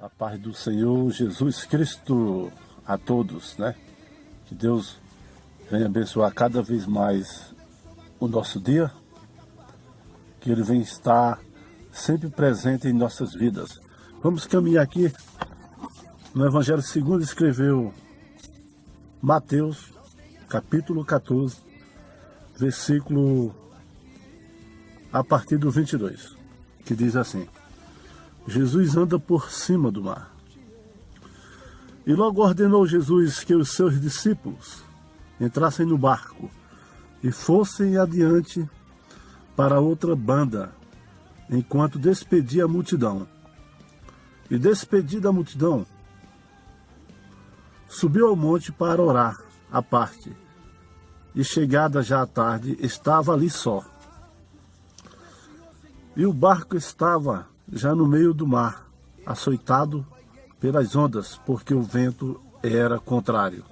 A paz do Senhor Jesus Cristo a todos, né? Que Deus venha abençoar cada vez mais o nosso dia, que Ele venha estar sempre presente em nossas vidas. Vamos caminhar aqui no Evangelho segundo escreveu Mateus, capítulo 14, versículo a partir do 22, que diz assim: Jesus anda por cima do mar. E logo ordenou Jesus que os seus discípulos entrassem no barco e fossem adiante para outra banda, enquanto despedia a multidão. E despedida a multidão, subiu ao monte para orar à parte. E chegada já à tarde, estava ali só. E o barco estava já no meio do mar, açoitado pelas ondas, porque o vento era contrário.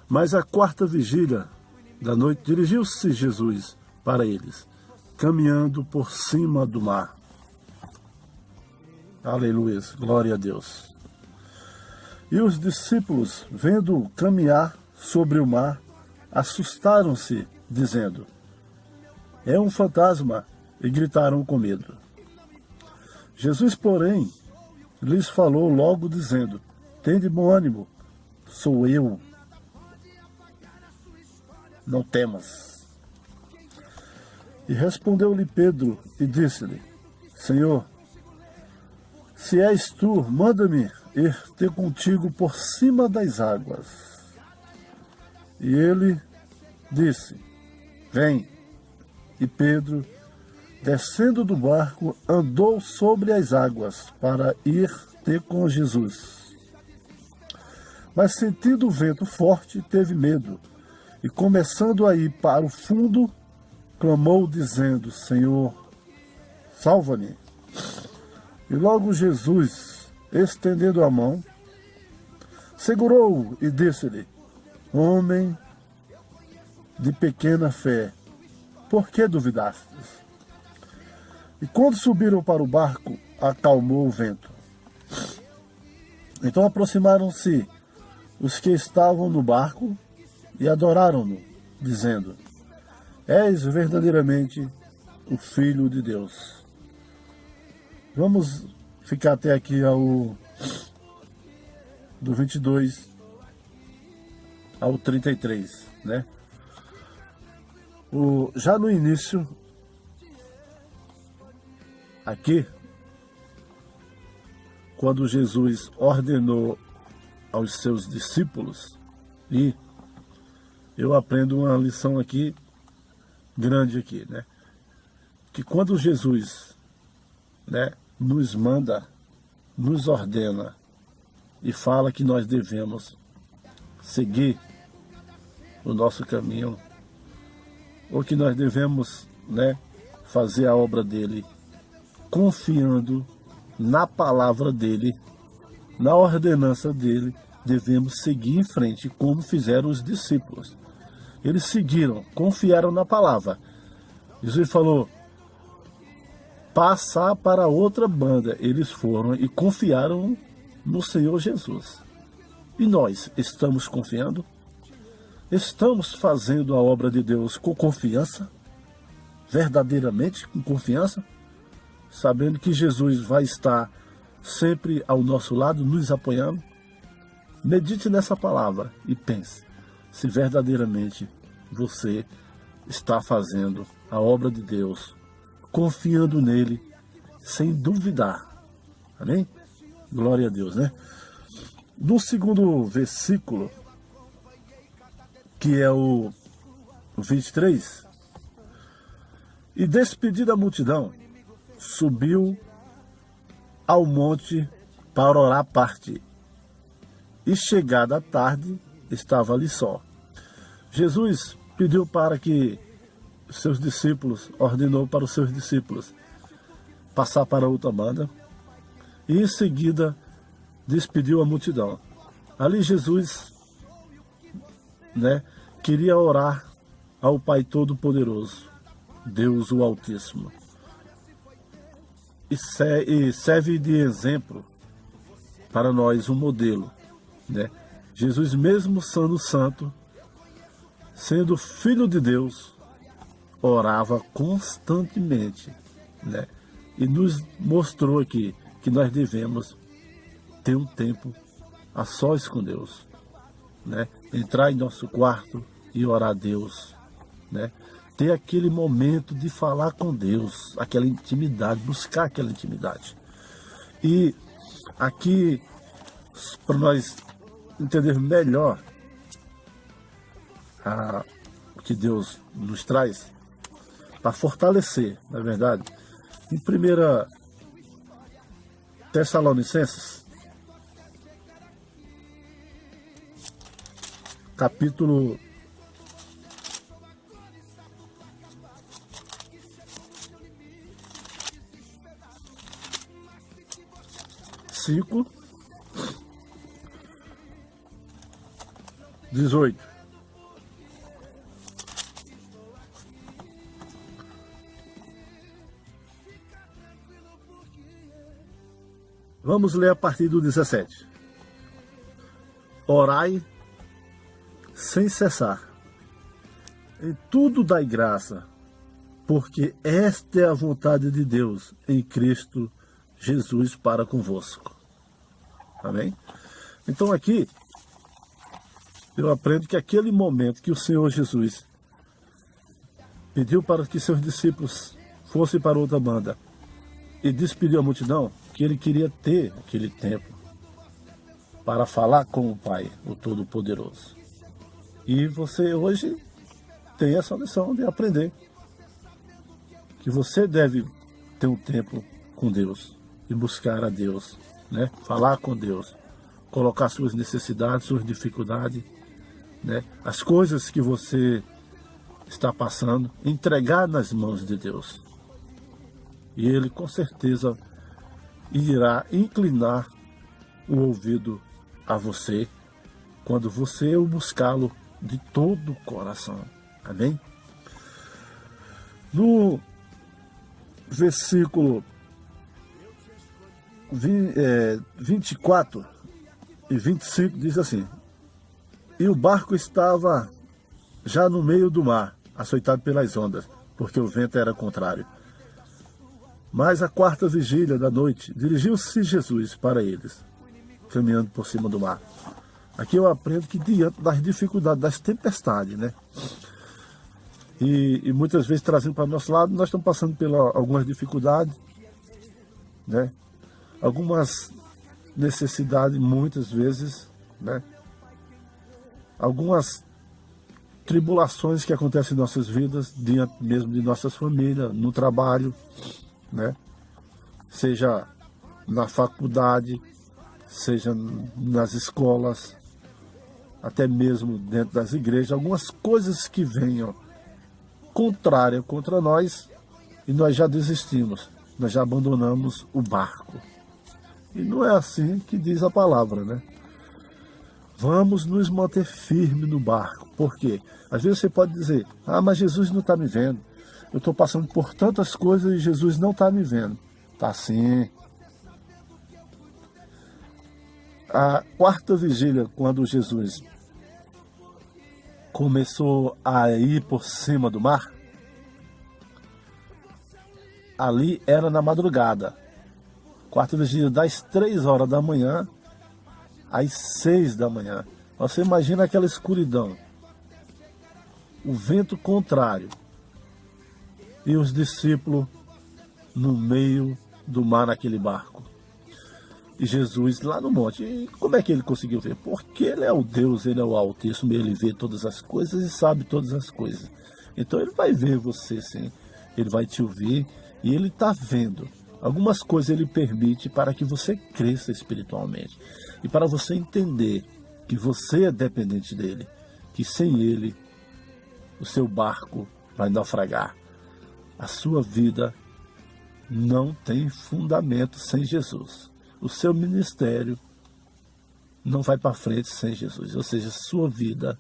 Mas à quarta vigília da noite, dirigiu-se Jesus para eles, caminhando por cima do mar. Aleluia, glória a Deus. E os discípulos, vendo-o caminhar sobre o mar, assustaram-se, dizendo: é um fantasma, e gritaram com medo. Jesus, porém, lhes falou logo, dizendo: tende bom ânimo, sou eu, não temas. E respondeu-lhe Pedro e disse-lhe: Senhor, se és tu, manda-me ir ter contigo por cima das águas. E ele disse: vem. E Pedro, descendo do barco, andou sobre as águas para ir ter com Jesus. Mas sentindo o vento forte, teve medo, e começando a ir para o fundo, clamou dizendo: Senhor, salva-me. E logo Jesus, estendendo a mão, segurou-o e disse-lhe: homem de pequena fé, por que duvidastes? E quando subiram para o barco, acalmou o vento. Então aproximaram-se os que estavam no barco e adoraram-no, dizendo: és verdadeiramente o Filho de Deus. Vamos ficar até aqui do 22 ao 33, né? Já no início, aqui, quando Jesus ordenou aos seus discípulos, e eu aprendo uma lição aqui, grande aqui, né? Que quando Jesus, né, nos manda, nos ordena e fala que nós devemos seguir o nosso caminho, ou que nós devemos, né, fazer a obra dele, confiando na palavra dele, na ordenança dele, devemos seguir em frente, como fizeram os discípulos. Eles seguiram, confiaram na palavra. Jesus falou: passar para outra banda. Eles foram e confiaram no Senhor Jesus. E nós estamos confiando? Estamos fazendo a obra de Deus com confiança? Verdadeiramente com confiança? Sabendo que Jesus vai estar sempre ao nosso lado, nos apoiando? Medite nessa palavra e pense se verdadeiramente você está fazendo a obra de Deus, confiando nele, sem duvidar. Amém? Glória a Deus, né? No segundo versículo, que é o 23, e despedida a multidão, subiu ao monte para orar à parte. E chegada a tarde, estava ali só. Jesus pediu para que seus discípulos, ordenou para os seus discípulos passar para outra banda, e em seguida despediu a multidão. Ali Jesus, né, queria orar ao Pai Todo-Poderoso, Deus o Altíssimo. E serve de exemplo para nós um modelo, né? Jesus, mesmo sendo santo, sendo filho de Deus, orava constantemente, né? E nos mostrou aqui que nós devemos ter um tempo a sós com Deus, né? Entrar em nosso quarto e orar a Deus, né? Ter aquele momento de falar com Deus, aquela intimidade, buscar aquela intimidade. E aqui, para nós entendermos melhor o que Deus nos traz, para fortalecer, na verdade, em 1 Tessalonicenses, capítulo 5, 18. Vamos ler a partir do 17. Orai sem cessar, em tudo dai graça, porque esta é a vontade de Deus em Cristo Jesus para convosco. Amém? Então aqui, eu aprendo que aquele momento que o Senhor Jesus pediu para que seus discípulos fossem para outra banda e despediu a multidão, que ele queria ter aquele tempo para falar com o Pai, o Todo-Poderoso. E você hoje tem essa lição de aprender que você deve ter um tempo com Deus e buscar a Deus, né? Falar com Deus, colocar suas necessidades, suas dificuldades, né? As coisas que você está passando, entregar nas mãos de Deus. E Ele com certeza irá inclinar o ouvido a você quando você o buscá-lo de todo o coração. Amém? No versículo 24 e 25 diz assim: e o barco estava já no meio do mar, açoitado pelas ondas, porque o vento era contrário. Mas à quarta vigília da noite, dirigiu-se Jesus para eles, caminhando por cima do mar. Aqui eu aprendo que diante das dificuldades, das tempestades, né? E muitas vezes trazendo para o nosso lado, nós estamos passando por algumas dificuldades, né? Algumas necessidades, muitas vezes, né? Algumas tribulações que acontecem em nossas vidas, diante mesmo de nossas famílias, no trabalho, né? Seja na faculdade, seja nas escolas, até mesmo dentro das igrejas, algumas coisas que venham contrárias contra nós e nós já desistimos, nós já abandonamos o barco. E não é assim que diz a palavra, né? Vamos nos manter firmes no barco. Por quê? Às vezes você pode dizer: ah, mas Jesus não está me vendo. Eu estou passando por tantas coisas e Jesus não está me vendo. Está sim. A quarta vigília, quando Jesus começou a ir por cima do mar, ali era na madrugada. Quarta vigília das 3 horas da manhã às 6 da manhã. Você imagina aquela escuridão, o vento contrário e os discípulos no meio do mar naquele barco. E Jesus lá no monte. E como é que ele conseguiu ver? Porque ele é o Deus, ele é o Altíssimo, ele vê todas as coisas e sabe todas as coisas. Então ele vai ver você, sim. Ele vai te ouvir e ele está vendo. Algumas coisas ele permite para que você cresça espiritualmente. E para você entender que você é dependente dele. Que sem ele, o seu barco vai naufragar. A sua vida não tem fundamento sem Jesus. O seu ministério não vai para frente sem Jesus. Ou seja, sua vida,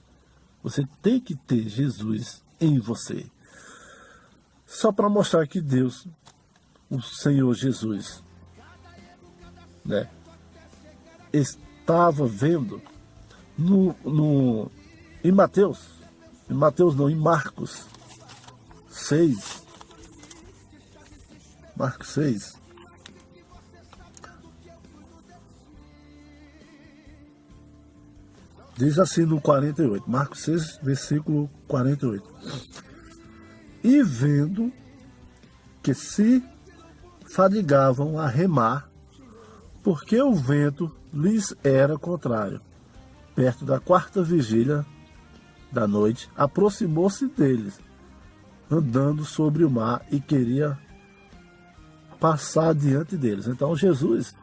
você tem que ter Jesus em você. Só para mostrar que Deus, o Senhor Jesus, né, estava vendo em Marcos 6, Marcos 6, diz assim no 48, Marcos 6, versículo 48. E vendo que se fadigavam a remar, porque o vento lhes era contrário, perto da quarta vigília da noite, aproximou-se deles, andando sobre o mar, e queria passar diante deles. Então Jesus,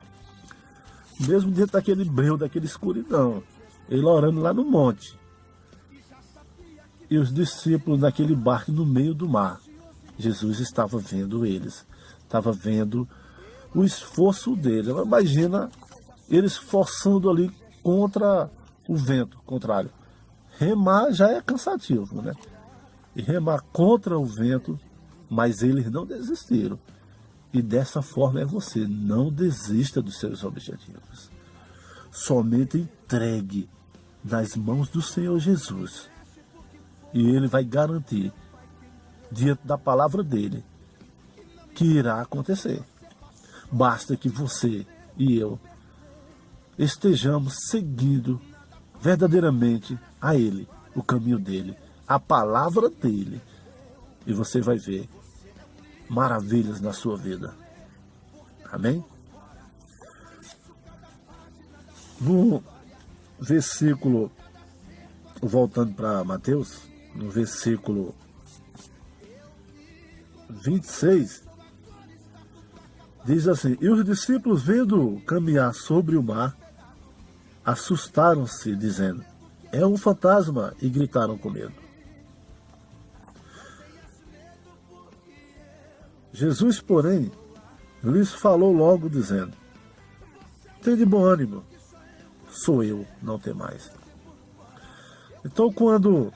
mesmo dentro daquele breu, daquela escuridão, ele orando lá no monte, e os discípulos naquele barco no meio do mar, Jesus estava vendo eles, estava vendo o esforço deles. Imagina eles forçando ali contra o vento contrário. Remar já é cansativo, né? E remar contra o vento, mas eles não desistiram. E dessa forma é você, não desista dos seus objetivos. Somente entregue nas mãos do Senhor Jesus. E Ele vai garantir, diante da palavra dEle, que irá acontecer. Basta que você e eu estejamos seguindo verdadeiramente a Ele, o caminho dEle, a palavra dEle, e você vai ver maravilhas na sua vida. Amém? No versículo, voltando para Mateus, no versículo 26, diz assim: e os discípulos, vendo caminhar sobre o mar, assustaram-se, dizendo: é um fantasma, e gritaram com medo. Jesus, porém, lhes falou logo, dizendo: tende bom ânimo, sou eu, não temais. Então, quando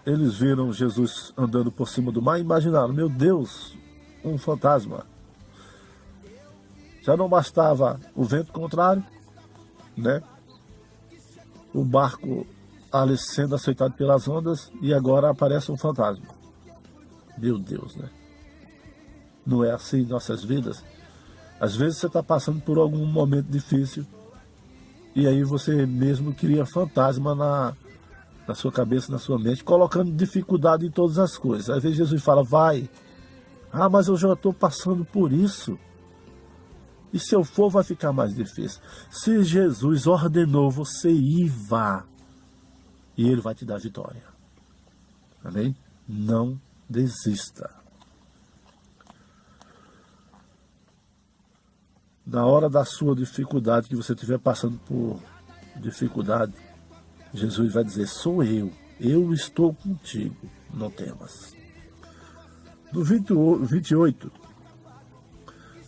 eles viram Jesus andando por cima do mar, imaginaram: meu Deus, um fantasma. Já não bastava o vento contrário, né? O barco ali sendo aceitado pelas ondas, e agora aparece um fantasma. Meu Deus, né? Não é assim em nossas vidas? Às vezes você está passando por algum momento difícil, e aí você mesmo cria fantasma na sua cabeça, na sua mente, colocando dificuldade em todas as coisas. Às vezes Jesus fala: vai. Ah, mas eu já estou passando por isso. E se eu for, vai ficar mais difícil. Se Jesus ordenou você ir, vá. E Ele vai te dar vitória. Amém? Não desista. Na hora da sua dificuldade, que você estiver passando por dificuldade, Jesus vai dizer: sou eu estou contigo, não temas. No 28,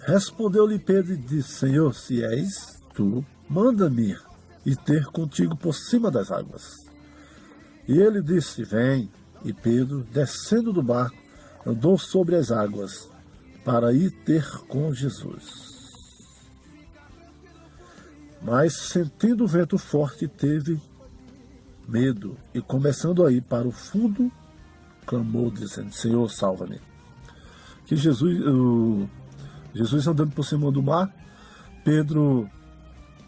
respondeu-lhe Pedro e disse: Senhor, se és tu, manda-me ir e ter contigo por cima das águas. E ele disse: vem. E Pedro, descendo do barco, andou sobre as águas para ir ter com Jesus. Mas, sentindo o vento forte, teve medo, e começando a ir para o fundo, clamou, dizendo: Senhor, salva-me. Que Jesus andando por cima do mar, Pedro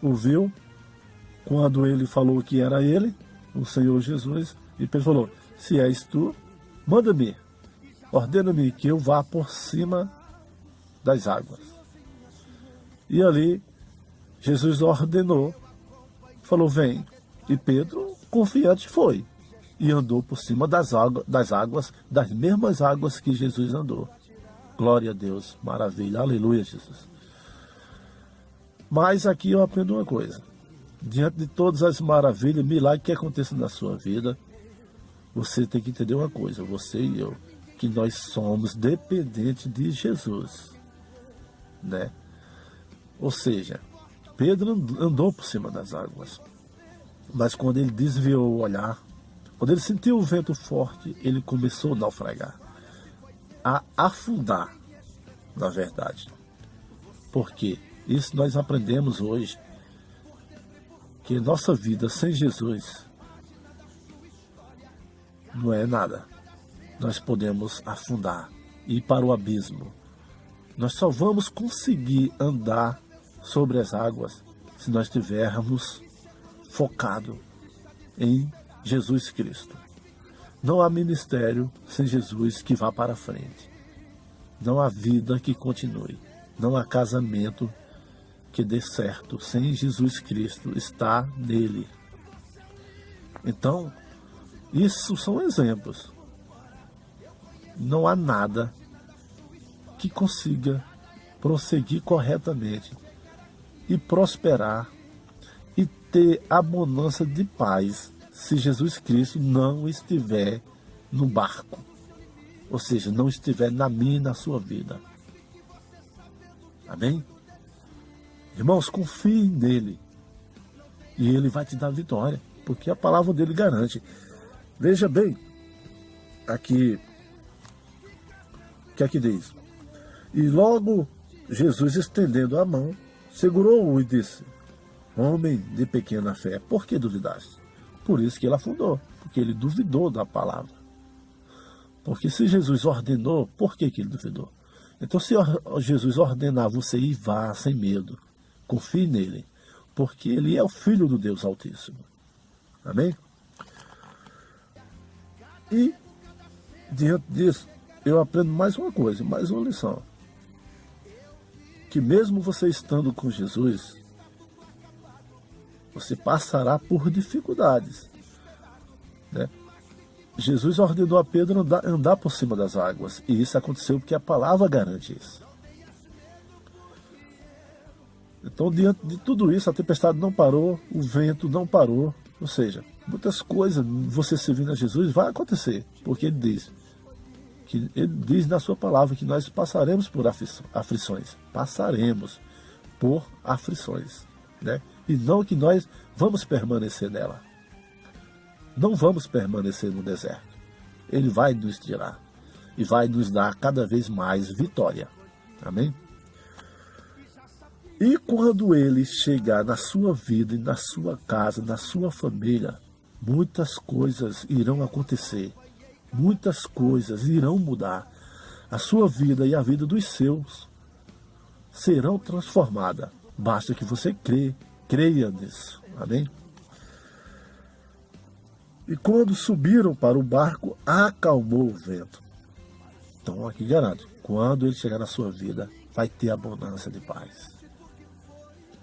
o viu quando ele falou que era ele, o Senhor Jesus, e Pedro falou: se és tu, manda-me, ordena-me que eu vá por cima das águas. E ali Jesus ordenou, falou: vem. E Pedro, confiante, foi e andou por cima das águas, das mesmas águas que Jesus andou. Glória a Deus, maravilha, aleluia, Jesus. Mas aqui eu aprendo uma coisa: diante de todas as maravilhas, milagres que aconteçam na sua vida, você tem que entender uma coisa, você e eu, que nós somos dependentes de Jesus, né? Ou seja, Pedro andou por cima das águas, mas quando ele desviou o olhar, quando ele sentiu o vento forte, ele começou a naufragar, a afundar, na verdade. Por quê? Isso nós aprendemos hoje, que nossa vida sem Jesus não é nada. Nós podemos afundar, ir para o abismo. Nós só vamos conseguir andar sobre as águas se nós estivermos focado em Jesus Cristo. Não há ministério sem Jesus que vá para frente. Não há vida que continue. Não há casamento que dê certo sem Jesus Cristo estar nele. Então, isso são exemplos. Não há nada que consiga prosseguir corretamente e prosperar e ter abundância de paz se Jesus Cristo não estiver no barco, ou seja, não estiver na minha e na sua vida. Amém? Irmãos, confiem nele e ele vai te dar vitória, porque a palavra dele garante. Veja bem, aqui, o que aqui diz? E logo Jesus, estendendo a mão, segurou-o e disse: homem de pequena fé, por que duvidaste? Por isso que ele afundou, porque ele duvidou da palavra. Porque se Jesus ordenou, por que ele duvidou? Então, se Jesus ordenar você ir, vá sem medo, confie nele, porque ele é o Filho do Deus Altíssimo. Amém? E, diante disso, eu aprendo mais uma coisa, mais uma lição. Que mesmo você estando com Jesus, você passará por dificuldades, né? Jesus ordenou a Pedro andar por cima das águas, e isso aconteceu porque a palavra garante isso. Então, diante de tudo isso, a tempestade não parou, o vento não parou, ou seja, muitas coisas, você servindo a Jesus, vai acontecer, porque ele diz na sua palavra que nós passaremos por aflições, passaremos por aflições, né? E não que nós vamos permanecer nela. Não vamos permanecer no deserto. Ele vai nos tirar e vai nos dar cada vez mais vitória. Amém? E quando ele chegar na sua vida e na sua casa, na sua família, muitas coisas irão acontecer. Muitas coisas irão mudar. A sua vida e a vida dos seus serão transformadas. Basta que você creia nisso. Amém? E quando subiram para o barco, acalmou o vento. Então, aqui garanto, quando ele chegar na sua vida, vai ter abundância de paz.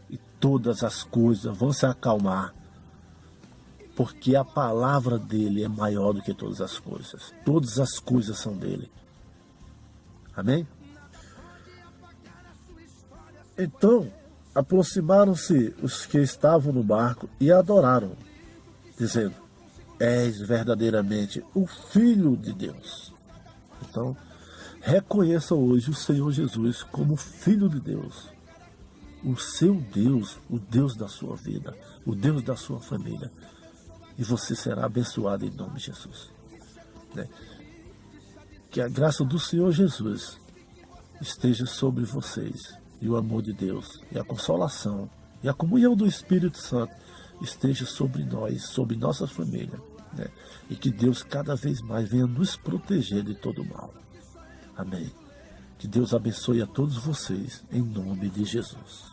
E todas as coisas vão se acalmar, porque a palavra dele é maior do que todas as coisas. Todas as coisas são dele. Amém? Então, aproximaram-se os que estavam no barco e adoraram, dizendo: és verdadeiramente o Filho de Deus. Então, reconheça hoje o Senhor Jesus como Filho de Deus. O seu Deus, o Deus da sua vida, o Deus da sua família. E você será abençoado em nome de Jesus. Né? Que a graça do Senhor Jesus esteja sobre vocês. E o amor de Deus, e a consolação, e a comunhão do Espírito Santo esteja sobre nós, sobre nossa família. Né? E que Deus cada vez mais venha nos proteger de todo mal. Amém. Que Deus abençoe a todos vocês, em nome de Jesus.